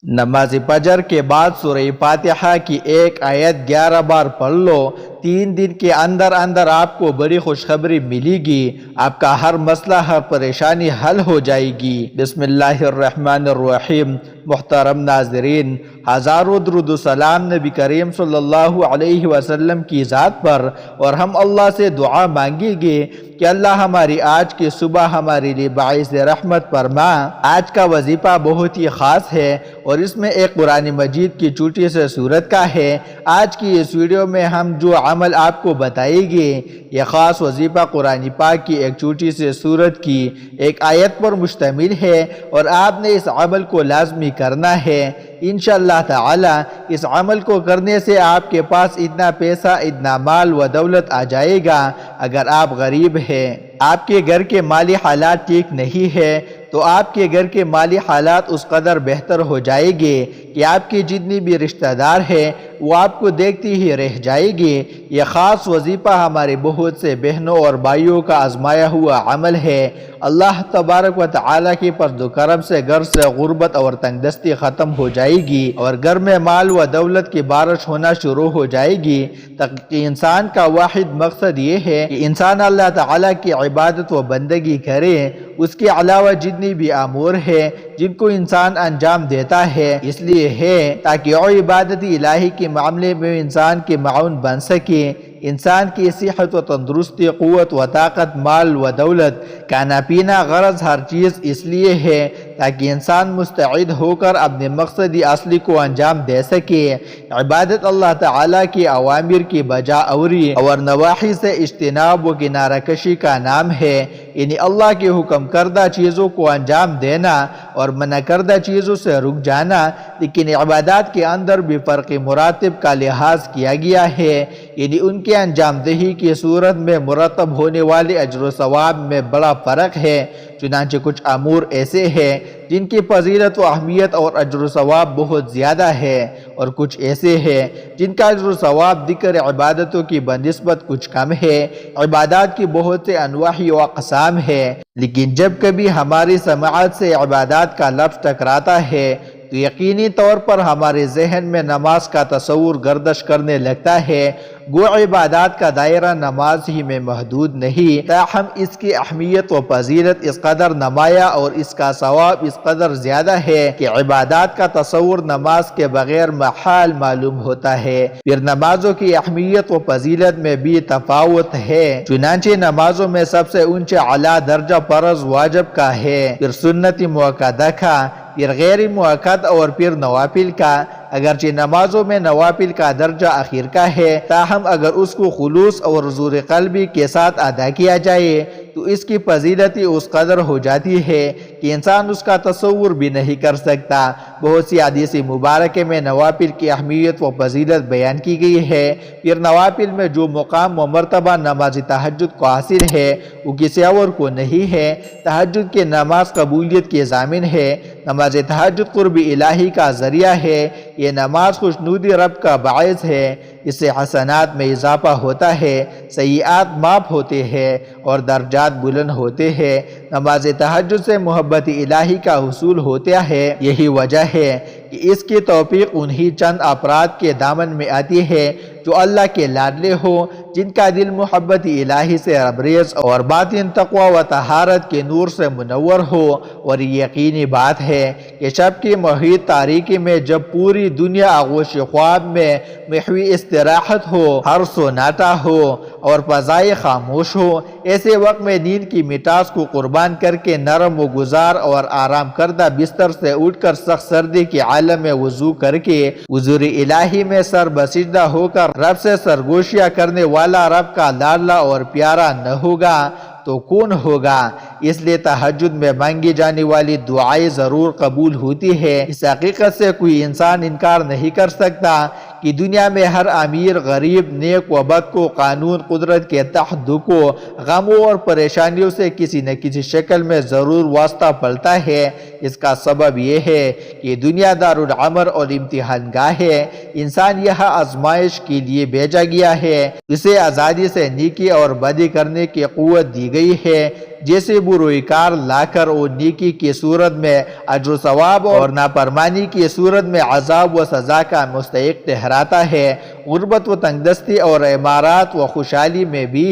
نماز فجر کے بعد سورہ فاتحہ کی ایک آیت 11 بار پڑھ لو۔ 3 دن کے اندر اندر آپ کو بڑی خوشخبری ملے گی۔ آپ کا ہر مسئلہ، ہر پریشانی حل ہو جائے گی۔ بسم اللہ الرحمن الرحیم۔ محترم ناظرین، ہزاروں درود و سلام نبی کریم صلی اللہ علیہ وسلم کی ذات پر، اور ہم اللہ سے دعا مانگیں گے کہ اللہ ہماری آج کی صبح ہمارے لیے باعث رحمت فرما۔ آج کا وظیفہ بہت ہی خاص ہے اور اس میں ایک قرآن مجید کی چھوٹی سی سورت کا ہے۔ آج کی اس ویڈیو میں ہم جو عمل آپ کو بتائیں گے، یہ خاص وظیفہ قرآن پاک کی ایک چھوٹی سی سورت کی ایک آیت پر مشتمل ہے، اور آپ نے اس عمل کو لازمی کرنا ہے۔ انشاءاللہ تعالی اس عمل کو کرنے سے آپ کے پاس اتنا پیسہ، اتنا مال و دولت آ جائے گا۔ اگر آپ غریب ہیں، آپ کے گھر کے مالی حالات ٹھیک نہیں ہے، تو آپ کے گھر کے مالی حالات اس قدر بہتر ہو جائے گے کہ آپ کے جتنی بھی رشتہ دار ہیں وہ آپ کو دیکھتی ہی رہ جائے گی۔ یہ خاص وظیفہ ہمارے بہت سے بہنوں اور بھائیوں کا آزمایا ہوا عمل ہے۔ اللہ تبارک و تعالیٰ کی فضل و کرم سے گھر سے غربت اور تنگ دستی ختم ہو جائے گی، اور گھر میں مال و دولت کی بارش ہونا شروع ہو جائے گی۔ تاکہ انسان کا واحد مقصد یہ ہے کہ انسان اللہ تعالیٰ کی عبادت و بندگی کرے۔ اس کے علاوہ جتنی بھی امور ہے جن کو انسان انجام دیتا ہے، اس لیے ہے تاکہ عبادت الہی کے معاملے میں انسان کے معاون بن سکے۔ انسان کی صحت و تندرستی، قوت و طاقت، مال و دولت، کھانا پینا، غرض ہر چیز اس لیے ہے تاکہ انسان مستعد ہو کر اپنے مقصد اصلی کو انجام دے سکے۔ عبادت اللہ تعالیٰ کی اوامر کی بجا آوری اور نواہی سے اجتناب و کنارہ کشی کا نام ہے، یعنی اللہ کے حکم کردہ چیزوں کو انجام دینا اور منع کردہ چیزوں سے رک جانا۔ لیکن عبادات کے اندر بھی فرق مراتب کا لحاظ کیا گیا ہے، یعنی ان کے انجام دہی کی صورت میں مرتب ہونے والے اجر و ثواب میں بڑا فرق ہے۔ چنانچہ کچھ امور ایسے ہیں جن کی فضیلت و اہمیت اور اجر و ثواب بہت زیادہ ہے، اور کچھ ایسے ہیں جن کا اجر و ثواب ذکر عبادتوں کی بنسبت کچھ کم ہے۔ عبادات کی بہت سے انواع و اقسام ہے، لیکن جب کبھی ہماری سماعت سے عبادات کا لفظ ٹکراتا ہے تو یقینی طور پر ہمارے ذہن میں نماز کا تصور گردش کرنے لگتا ہے۔ گو عبادات کا دائرہ نماز ہی میں محدود نہیں، تاہم اس کی اہمیت و فضیلت اس قدر نمایاں اور اس کا ثواب اس قدر زیادہ ہے کہ عبادات کا تصور نماز کے بغیر محال معلوم ہوتا ہے۔ پھر نمازوں کی اہمیت و فضیلت میں بھی تفاوت ہے۔ چنانچہ نمازوں میں سب سے اونچا اعلیٰ درجہ فرض واجب کا ہے، پھر سنت مؤکدہ کا، پھر غیر مؤکد اور پھر نوافل کا۔ اگرچہ نمازوں میں نوافل کا درجہ اخیر کا ہے، تاہم اگر اس کو خلوص اور حضور قلبی کے ساتھ ادا کیا جائے تو اس کی فضیلت اس قدر ہو جاتی ہے کہ انسان اس کا تصور بھی نہیں کر سکتا۔ بہت سی حدیث مبارکہ میں نوافل کی اہمیت و فضیلت بیان کی گئی ہے۔ پھر نوافل میں جو مقام و مرتبہ نماز تہجد کو حاصل ہے وہ کسی اور کو نہیں ہے۔ تہجد کی نماز قبولیت کی ضامن ہے۔ نماز تہجد قرب الہی کا ذریعہ ہے۔ یہ نماز خوشنودی رب کا باعث ہے، اس سے حسنات میں اضافہ ہوتا ہے، سیئات معاف ہوتے ہیں اور درجات بلند ہوتے ہیں۔ نماز تہجد سے محبت الہی کا حصول ہوتا ہے۔ یہی وجہ ہے کہ اس کی توفیق انہی چند افراد کے دامن میں آتی ہے جو اللہ کے لاڈلے ہو، جن کا دل محبت الہی سے لبریز اور باطن تقوی و طہارت کے نور سے منور ہو۔ اور یہ یقینی بات ہے کہ شب کی محیط تاریکی میں جب پوری دنیا آغوش خواب میں محوی استراحت ہو، ہر سناٹا ہو اور فضائے خاموش ہو، ایسے وقت میں نیند کی مٹاس کو قربان کر کے نرم و گزار اور آرام کردہ بستر سے اٹھ کر سخت سردی کے عالم میں وضو کر کے حضور الہی میں سر بسجدہ ہو کر رب سے سرگوشیاں کرنے والا رب کا لاڈلا اور پیارا نہ ہوگا تو کون ہوگا؟ اس لیے تہجد میں مانگی جانے والی دعائیں ضرور قبول ہوتی ہے۔ اس حقیقت سے کوئی انسان انکار نہیں کر سکتا کہ دنیا میں ہر امیر، غریب، نیک و بد کو قانون قدرت کے تحت دکھوں، غموں اور پریشانیوں سے کسی نہ کسی شکل میں ضرور واسطہ پلتا ہے۔ اس کا سبب یہ ہے کہ دنیا دارالعمر اور امتحان گاہ ہے۔ انسان یہاں آزمائش کے لیے بھیجا گیا ہے۔ اسے آزادی سے نیکی اور بدی کرنے کی قوت دی گئی ہے۔ جیسے بروئی کار لا کر وہ نیکی کی صورت میں اجر و ثواب اور نافرمانی کی صورت میں عذاب و سزا کا مستحق ٹھہراتا ہے۔ غربت و تنگ دستی اور امارات و خوشحالی میں بھی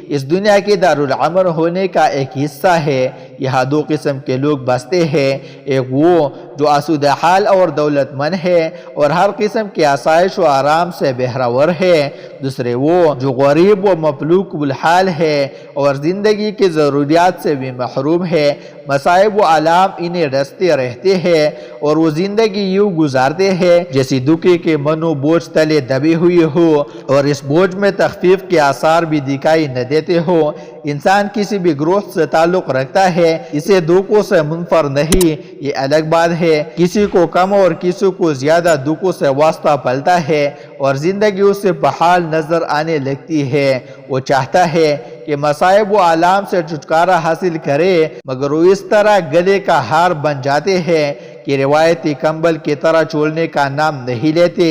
اس دنیا کے دارالعمر ہونے کا ایک حصہ ہے۔ یہاں دو قسم کے لوگ بستے ہیں، ایک وہ جو آسودہ حال اور دولت مند ہے اور ہر قسم کے آسائش و آرام سے بہرور ہے، دوسرے وہ جو غریب و مفلوک الحال ہے اور زندگی کی ضروریات سے بھی محروم ہے۔ مصائب و آلام انہیں ڈستے رہتے ہیں اور وہ زندگی یوں گزارتے ہیں جیسی دکھی کے منو بوجھ تلے دبی ہوئی ہو اور اس بوجھ میں تخفیف کے آثار بھی دکھائی نہ دیتے ہو۔ انسان کسی بھی گروہ سے تعلق رکھتا ہے، اسے دکھوں سے منفر نہیں، یہ الگ بات ہے۔ کسی کو کم اور کسی کو زیادہ دکھوں سے واسطہ پلتا ہے اور زندگی اسے بحال نظر آنے لگتی ہے۔ وہ چاہتا ہے کہ مصائب و آلام سے چھٹکارا حاصل کرے، مگر وہ اس طرح گلے کا ہار بن جاتے ہیں کہ روایتی کمبل کی طرح چھوڑنے کا نام نہیں لیتے۔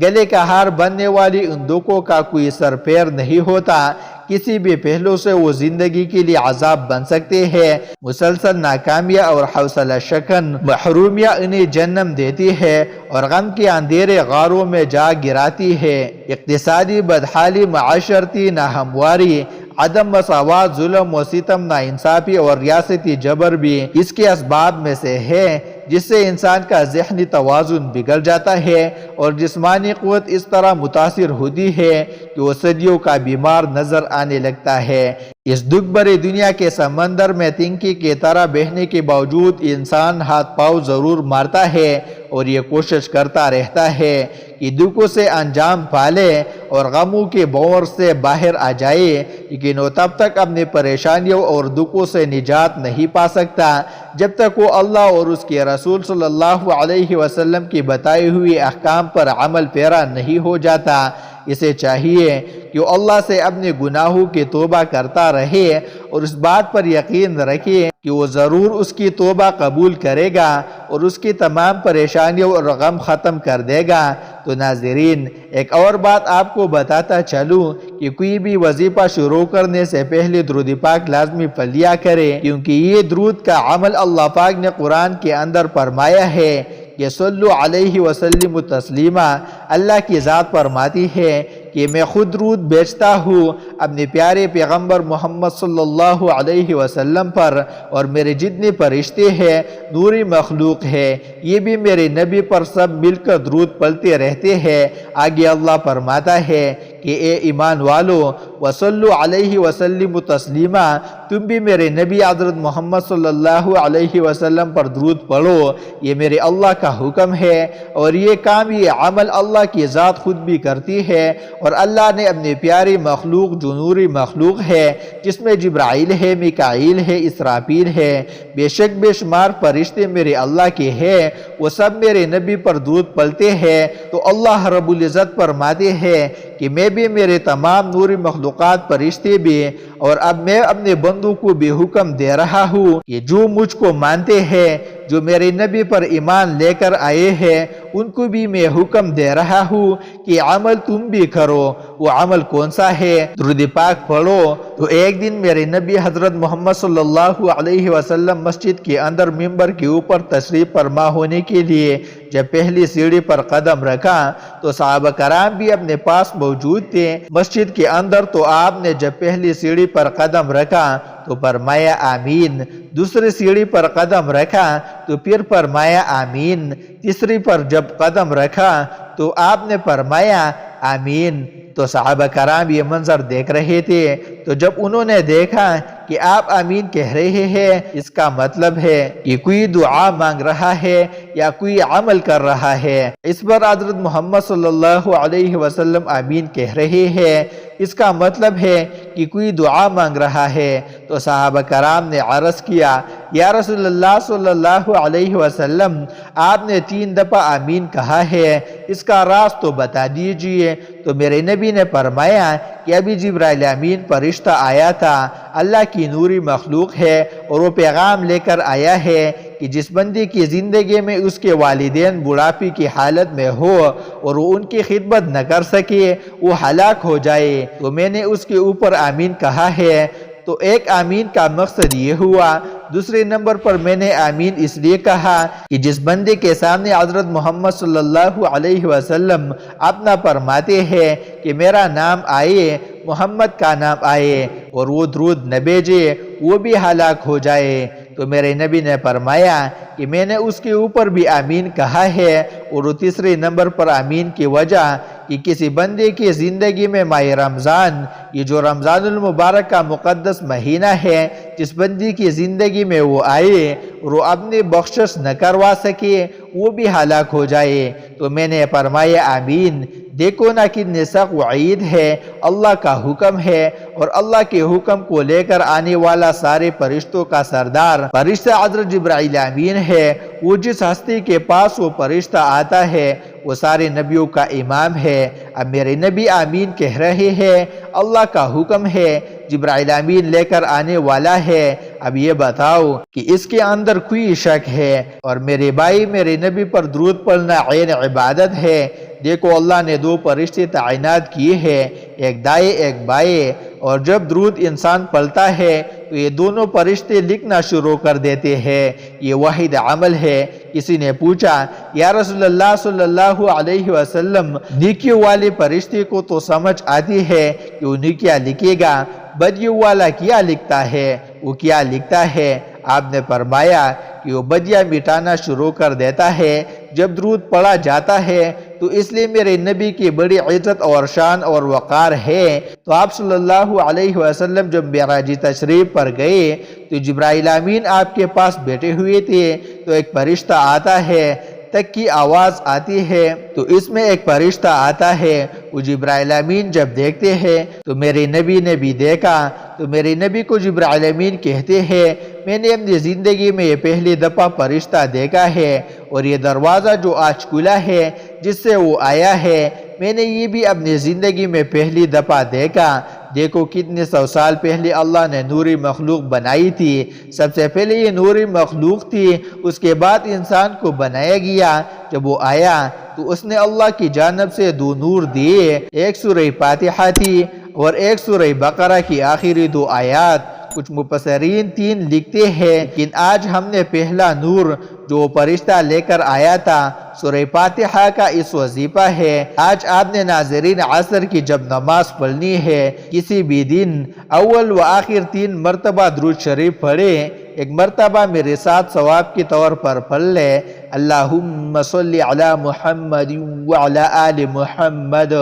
گلے کا ہار بننے والی ان دکھوں کا کوئی سر پیر نہیں ہوتا، کسی بھی پہلو سے وہ زندگی کے لیے عذاب بن سکتے ہیں۔ مسلسل ناکامیاں اور حوصلہ شکن محرومیاں انہیں جنم دیتی ہے اور غم کے اندھیرے غاروں میں جا گراتی ہے۔ اقتصادی بدحالی، معاشرتی ناہمواری، عدم مساوات، ظلم و ستم، ناانصافی اور ریاستی جبر بھی اس کے اسباب میں سے ہے، جس سے انسان کا ذہنی توازن بگڑ جاتا ہے اور جسمانی قوت اس طرح متاثر ہوتی ہے کہ وہ صدیوں کا بیمار نظر آنے لگتا ہے۔ اس دکھ بھری دنیا کے سمندر میں تنکی کی طرح بہنے کے باوجود انسان ہاتھ پاؤں ضرور مارتا ہے اور یہ کوشش کرتا رہتا ہے کہ دکھوں سے انجام پالے اور غموں کے بور سے باہر آ جائے، لیکن وہ تب تک اپنی پریشانیوں اور دکھوں سے نجات نہیں پا سکتا جب تک وہ اللہ اور اس کے رسول صلی اللہ علیہ وسلم کی بتائی ہوئی احکام پر عمل پیرا نہیں ہو جاتا۔ اسے چاہیے کہ وہ اللہ سے اپنے گناہوں کی توبہ کرتا رہے اور اس بات پر یقین رکھے کہ وہ ضرور اس کی توبہ قبول کرے گا اور اس کی تمام پریشانیوں اور غم ختم کر دے گا۔ تو ناظرین، ایک اور بات آپ کو بتاتا چلوں کہ کوئی بھی وظیفہ شروع کرنے سے پہلے درود پاک لازمی پڑھ لیا کرے، کیونکہ یہ درود کا عمل اللہ پاک نے قرآن کے اندر فرمایا ہے کہ صلو علیہ وسلم تسلیما۔ اللہ کی ذات فرماتی ہے کہ میں خود درود بھیجتا ہوں اپنے پیارے پیغمبر محمد صلی اللہ علیہ وسلم پر، اور میرے جتنے فرشتے ہیں، نوری مخلوق ہے، یہ بھی میرے نبی پر سب مل کر درود پڑھتے رہتے ہیں۔ آگے اللہ فرماتا ہے کہ اے ایمان والو، وصلو علیہ وسلم تسلیما، تم بھی میرے نبی حضرت محمد صلی اللہ علیہ وسلم پر درود پڑھو، یہ میرے اللہ کا حکم ہے اور یہ کام، یہ عمل اللہ کی ذات خود بھی کرتی ہے، اور اللہ نے اپنے پیاری مخلوق جو نوری مخلوق ہے، جس میں جبرائیل ہے، میکائیل ہے، اسرافیل ہے، بے شک بے شمار فرشتے میرے اللہ کے ہیں، وہ سب میرے نبی پر درود پڑھتے ہیں۔ تو اللہ رب العزت فرماتے ہیں کہ میں بھی، میرے تمام نوری مخلوقات فرشتے بھی، اور اب میں اپنے بندوں کو بھی حکم دے رہا ہوں کہ جو مجھ کو مانتے ہیں، جو میرے نبی پر ایمان لے کر آئے ہیں، ان کو بھی میں حکم دے رہا ہوں کہ عمل تم بھی کرو۔ وہ عمل کون سا ہے؟ درود پاک پڑھو۔ تو ایک دن میرے نبی حضرت محمد صلی اللہ علیہ وسلم مسجد کے اندر ممبر کے اوپر تشریف فرما ہونے کے لیے جب پہلی سیڑھی پر قدم رکھا تو صحابہ کرام بھی اپنے پاس موجود تھے مسجد کے اندر۔ تو آپ نے جب پہلی سیڑھی پر قدم رکھا تو فرمایا آمین، دوسری سیڑھی پر قدم رکھا تو پھر فرمایا آمین، تیسری پر جب قدم رکھا تو آپ نے فرمایا آمین۔ تو صحابہ کرام یہ منظر دیکھ رہے تھے، تو جب انہوں نے دیکھا کہ آپ آمین کہہ رہے ہیں، اس کا مطلب ہے کہ کوئی دعا مانگ رہا ہے یا کوئی عمل کر رہا ہے۔ اس پر حضرت محمد صلی اللہ علیہ وسلم آمین کہہ رہے ہیں، اس کا مطلب ہے کہ کوئی دعا مانگ رہا ہے۔ تو صحابہ کرام نے عرض کیا، یا رسول اللہ صلی اللہ علیہ وسلم، آپ نے 3 دفعہ آمین کہا ہے، اس کا راز تو بتا دیجئے۔ تو میرے نبی نے فرمایا کہ ابھی جبرائیل امین فرشتہ آیا تھا، اللہ کی نوری مخلوق ہے، اور وہ پیغام لے کر آیا ہے کہ جس بندے کی زندگی میں اس کے والدین بڑھاپے کی حالت میں ہو اور وہ ان کی خدمت نہ کر سکے، وہ ہلاک ہو جائے۔ تو میں نے اس کے اوپر آمین کہا ہے۔ تو ایک آمین کا مقصد یہ ہوا۔ دوسرے نمبر پر میں نے آمین اس لیے کہا کہ جس بندے کے سامنے حضرت محمد صلی اللہ علیہ وسلم اپنا فرماتے ہیں کہ میرا نام آئے، محمد کا نام آئے اور وہ درود نہ بھیجے، وہ بھی ہلاک ہو جائے، تو میرے نبی نے فرمایا کہ میں نے اس کے اوپر بھی آمین کہا ہے۔ اور تیسرے نمبر پر آمین کی وجہ کہ کسی بندے کی زندگی میں ماہ رمضان، یہ جو رمضان المبارک کا مقدس مہینہ ہے، جس بندی کی زندگی میں وہ آئے اور وہ اپنی بخشش نہ کروا سکے، وہ بھی ہلاک ہو جائے، تو میں نے فرمایا آمین۔ دیکھو نہ کتنی سخت وعید ہے، اللہ کا حکم ہے، اور اللہ کے حکم کو لے کر آنے والا سارے فرشتوں کا سردار فرشتہ حضرت جبرائیل امین ہے۔ وہ جس ہستی کے پاس وہ فرشتہ آتا ہے وہ سارے نبیوں کا امام ہے۔ اب میرے نبی آمین کہہ رہے ہیں، اللہ کا حکم ہے، جبرائیل امین لے کر آنے والا ہے۔ اب یہ بتاؤ کہ اس کے اندر کوئی شک ہے؟ اور میرے بھائی، میرے نبی پر درود پڑھنا عین عبادت ہے۔ دیکھو اللہ نے دو فرشتے تعینات کیے ہیں، ایک دائیں ایک بائیں، اور جب درود انسان پڑھتا ہے تو یہ دونوں فرشتے لکھنا شروع کر دیتے ہیں۔ یہ واحد عمل ہے۔ کسی نے پوچھا یا رسول اللہ صلی اللہ علیہ وسلم، نیکیوں والے فرشتے کو تو سمجھ آتی ہے کہ وہ نیکیاں لکھے گا، بدیوں والا کیا لکھتا ہے؟ وہ کیا لکھتا ہے؟ آپ نے فرمایا کہ وہ بدیاں مٹانا شروع کر دیتا ہے جب درود پڑھا جاتا ہے۔ تو اس لیے میرے نبی کی بڑی عزت اور شان اور وقار ہے۔ تو آپ صلی اللہ علیہ وسلم جب معراجی تشریف پر گئے تو جبرائیل امین آپ کے پاس بیٹھے ہوئے تھے، تو ایک فرشتہ آتا ہے، تک کی آواز آتی ہے، تو اس میں ایک فرشتہ آتا ہے۔ وہ جبرائیل امین جب دیکھتے ہیں تو میرے نبی نے بھی دیکھا، تو میرے نبی کو جبرائیل امین کہتے ہیں، میں نے اپنی زندگی میں یہ پہلی دفعہ فرشتہ دیکھا ہے، اور یہ دروازہ جو آج کھلا ہے جس سے وہ آیا ہے، میں نے یہ بھی اپنی زندگی میں پہلی دفعہ دیکھا۔ دیکھو کتنے سو سال پہلے اللہ نے نوری مخلوق بنائی تھی۔ سب سے پہلے یہ نوری مخلوق تھی، اس کے بعد انسان کو بنایا گیا۔ جب وہ آیا تو اس نے اللہ کی جانب سے دو نور دیے، ایک سورہ فاتحہ تھی اور ایک سورہ بقرہ کی آخری دو آیات۔ کچھ مفسرین تین لکھتے ہیں، لیکن آج ہم نے پہلا نور جو فرشتہ لے کر آیا تھا سورہ فاتحہ کا اس وظیفہ ہے۔ آج آپ نے ناظرین عصر کی جب نماز پڑھنی ہے، کسی بھی دن اول و آخر 3 مرتبہ درود شریف پڑھے۔ ایک مرتبہ میرے ساتھ ثواب کے طور پر پڑھ لے، اللہم صلی علی محمد وعلی آل محمد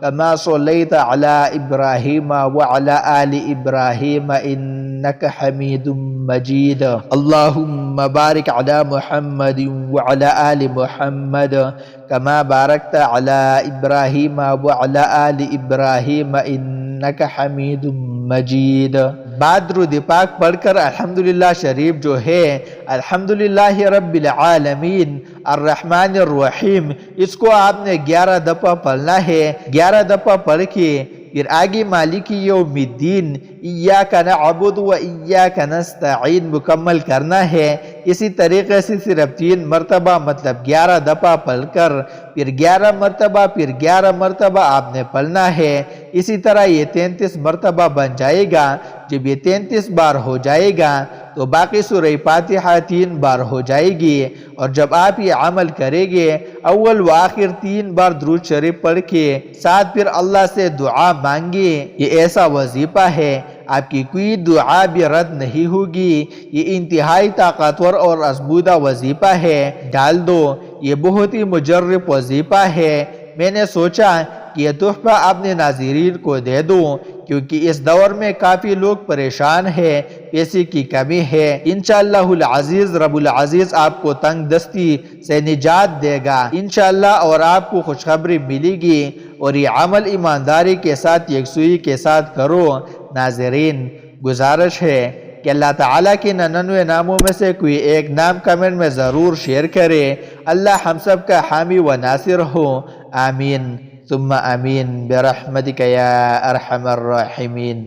کما صلیت علی ابراہیم وعلی آل ابراہیم انک حمید مجید، اللہم بارک علی محمد وعلی آل محمد کما بارکت علی ابراہیم وعلی آل ابراہیم انک حمید مجید۔ بعد درود پاک پڑھ کر الحمدللہ شریف جو ہے، الحمدللہ رب العالمین الرحمن الرحیم، اس کو آپ نے 11 دفعہ پڑھنا ہے۔ 11 دفعہ پڑھ کے پھر آگے مالک یوم الدین ایاک نعبد و ایاک نستعین مکمل کرنا ہے۔ اسی طریقے سے صرف 3 مرتبہ مطلب 11 دفعہ پڑھ کر پھر 11 مرتبہ پھر 11 مرتبہ آپ نے پڑھنا ہے۔ اسی طرح یہ 33 مرتبہ بن جائے گا۔ جب یہ 33 بار ہو جائے گا تو باقی سورہ فاتحہ 3 بار ہو جائے گی۔ اور جب آپ یہ عمل کریں گے، اول و آخر 3 بار درود شریف پڑھ کے ساتھ پھر اللہ سے دعا مانگے، یہ ایسا وظیفہ ہے آپ کی کوئی دعا بھی رد نہیں ہوگی۔ یہ انتہائی طاقتور اور آزمودہ وظیفہ ہے، ڈال دو، یہ بہت ہی مجرب وظیفہ ہے۔ میں نے سوچا کہ یہ تحفہ اپنے ناظرین کو دے دوں، کیونکہ اس دور میں کافی لوگ پریشان ہیں، پیسے کی کمی ہے۔ انشاءاللہ العزیز رب العزیز آپ کو تنگ دستی سے نجات دے گا انشاءاللہ، اور آپ کو خوشخبری ملے گی، اور یہ عمل ایمانداری کے ساتھ یکسوئی کے ساتھ کرو۔ ناظرین، گزارش ہے کہ اللہ تعالیٰ کے 99 ناموں میں سے کوئی ایک نام کمنٹ میں ضرور شیئر کرے۔ اللہ ہم سب کا حامی و ناصر ہو، آمین ثم آمین برحمتک یا ارحم الراحمین۔